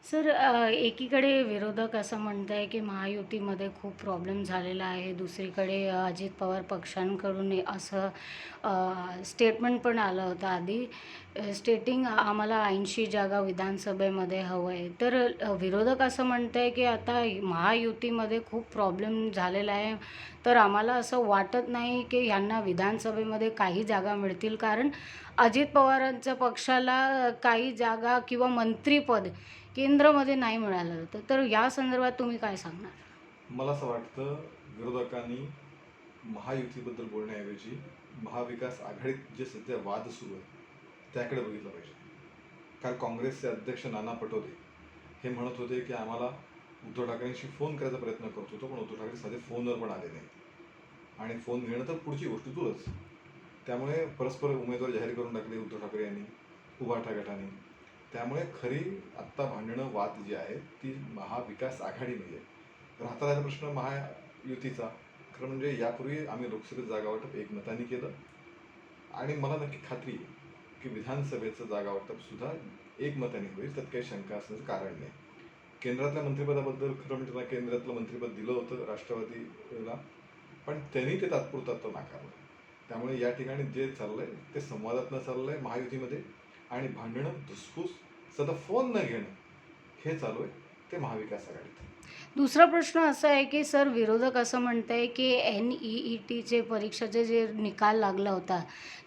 Sir एकीकडे विरोधक असं म्हणत आहे की महायुतीमध्ये खूप प्रॉब्लेम झालेला आहे. दुसरीकडे अजित पवार पक्षांकडून असं स्टेटमेंट पण आलं होतं आधी स्टेटिंग आम्हाला 80 जागा विधानसभेमध्ये हवं आहे. तर विरोधक असं म्हणत आहे की आता महायुतीमध्ये खूप प्रॉब्लेम झालेला आहे. तर आम्हाला असं वाटत नाही की ह्यांना विधानसभेमध्ये काही जागा मिळतील, कारण अजित पवारांच्या पक्षाला काही जागा किंवा मंत्रिपद केंद्रामध्ये नाही मिळालं होतं. तर या संदर्भात तुम्ही काय सांगणार? मला असं वाटतं विरोधकांनी महायुतीबद्दल बोलण्याऐवजी महाविकास आघाडीत जे सध्या वाद सुरू आहे त्याकडे बघितलं पाहिजे. काल काँग्रेसचे अध्यक्ष नाना पटोले हे म्हणत होते की आम्हाला उद्धव ठाकरेंशी फोन करायचा प्रयत्न करत होतो, पण उद्धव ठाकरे साधे फोनवर पण आले नाही. आणि फोन घेणं तर पुढची गोष्ट दूरच. त्यामुळे परस्पर उमेदवार जाहीर करून टाकले उद्धव ठाकरे यांनी, उभाटा गटाने. त्यामुळे खरी आत्ता भांडणं वाद जी आहेत ती महाविकास आघाडीमध्ये आहे. राहता राहिला प्रश्न महायुतीचा. खरं म्हणजे यापूर्वी आम्ही लोकसभेत जागा वाटप एकमताने केलं आणि मला नक्की खात्री आहे की विधानसभेचं जागा वाटप सुद्धा एकमताने होईल, त्यात काही शंका असण्याचं कारण नाही. केंद्रातल्या मंत्रिपदाबद्दल खरं म्हणजे त्यांना केंद्रातलं मंत्रिपद दिलं होतं राष्ट्रवादीला, पण त्यांनी ते तात्पुरतं नाकारलं. त्यामुळे या ठिकाणी जे चाललंय ते संवादातनं चाललंय महायुतीमध्ये, आणि भांडणं धुसफूस सध्या फोन न घेणं हे चालू आहे ते महाविकास आघाडीत. दुसरा प्रश्न असा आहे की सर विरोधक असं म्हणत आहे की NEETचे परीक्षेचे जे निकाल लागला होता,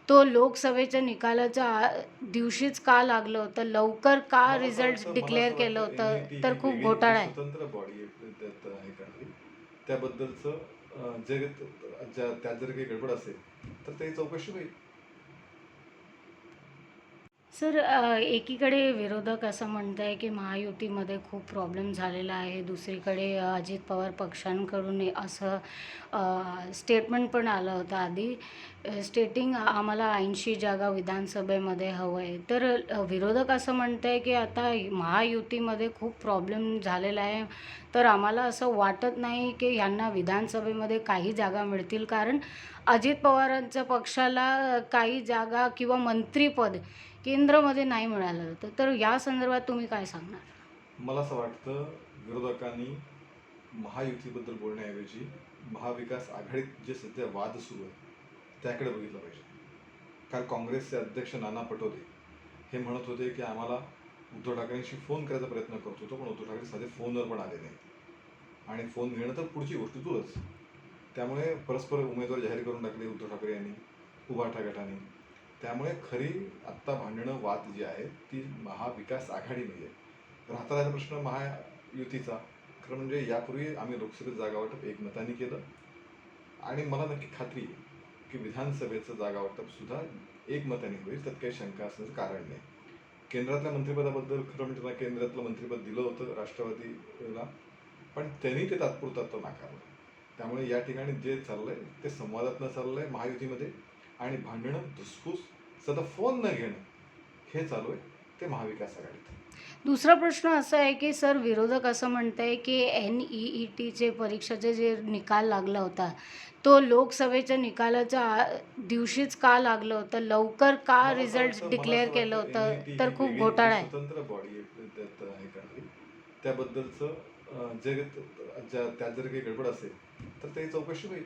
तो लोकसभेच्या निकालाच्या दिवशीच का लागलं होतं? लवकर का रिझल्ट्स डिक्लेअर केलं होतं? NET तर ही खूप वेगळी ही घोटाळा आहे. स्वतंत्र बॉडी आहे त्यात हे करणारी. त्याबद्दलचं जे त्यात जर काही गडबड असेल तर ते चौकशी होईल. सर एकीकडे विरोधक असं म्हणत आहे की महायुतीमध्ये खूप प्रॉब्लेम झालेला आहे. दुसरीकडे अजित पवार पक्षांकडून असं स्टेटमेंट पण आलं होतं आधी स्टेटिंग आम्हाला 80 जागा विधानसभेमध्ये हवं आहे. तर विरोधक असं म्हणत आहे की आता महायुतीमध्ये खूप प्रॉब्लेम झालेला आहे. तर आम्हाला असं वाटत नाही की ह्यांना विधानसभेमध्ये काही जागा मिळतील, कारण अजित पवारांच्या पक्षाला काही जागा किंवा मंत्रिपद केंद्रामध्ये नाही मिळालं होतं. तर या संदर्भात तुम्ही काय सांगणार? मला असं वाटतं विरोधकांनी महायुतीबद्दल बोलण्याऐवजी महाविकास आघाडीत जे सध्या वाद सुरू आहे त्याकडे बघितलं पाहिजे. काल काँग्रेसचे अध्यक्ष नाना पटोले हे म्हणत होते की आम्हाला उद्धव ठाकरेंशी फोन करायचा प्रयत्न करत होतो, पण उद्धव ठाकरे साधे फोनवर पण आले नाही. आणि फोन घेणं तर पुढची गोष्ट दूरच. त्यामुळे परस्पर उमेदवार जाहीर करून टाकले उद्धव ठाकरे यांनी, उभाटा गटाने. त्यामुळे खरी आत्ता भांडणं वाद जी आहेत ती महाविकास आघाडीमध्ये आहे. राहता राहिला प्रश्न महायुतीचा. खरं म्हणजे यापूर्वी आम्ही लोकसभेत जागा वाटप एकमताने केलं आणि मला नक्की खात्री आहे की विधानसभेचं जागा वाटप सुद्धा एकमताने होईल, त्यात काही शंका असण्याचं कारण नाही. केंद्रातल्या मंत्रिपदाबद्दल खरं म्हणजे त्यांना केंद्रातलं मंत्रिपद दिलं होतं राष्ट्रवादीला, पण त्यांनी ते तात्पुरतं नाकारलं. त्यामुळे या ठिकाणी जे चाललंय ते संवादातनं चाललंय महायुतीमध्ये, आणि भांडणं धुसफूस सध्या फोन न घेणं हे चालू आहे ते महाविकास आघाडीत. दुसरा प्रश्न असा आहे की सर विरोधक असं म्हणत आहे की NEETचे परीक्षेचे जे निकाल लागला होता, तो लोकसभेच्या निकालाच्या दिवशीच का लागलं होतं? लवकर का रिझल्ट्स डिक्लेअर केलं होतं? NET तर ही खूप वेगळी ही घोटाळा आहे. स्वतंत्र बॉडी आहे त्यात हे करणारी. त्याबद्दलचं जे त्यात जर काही गडबड असेल तर ते चौकशी होईल.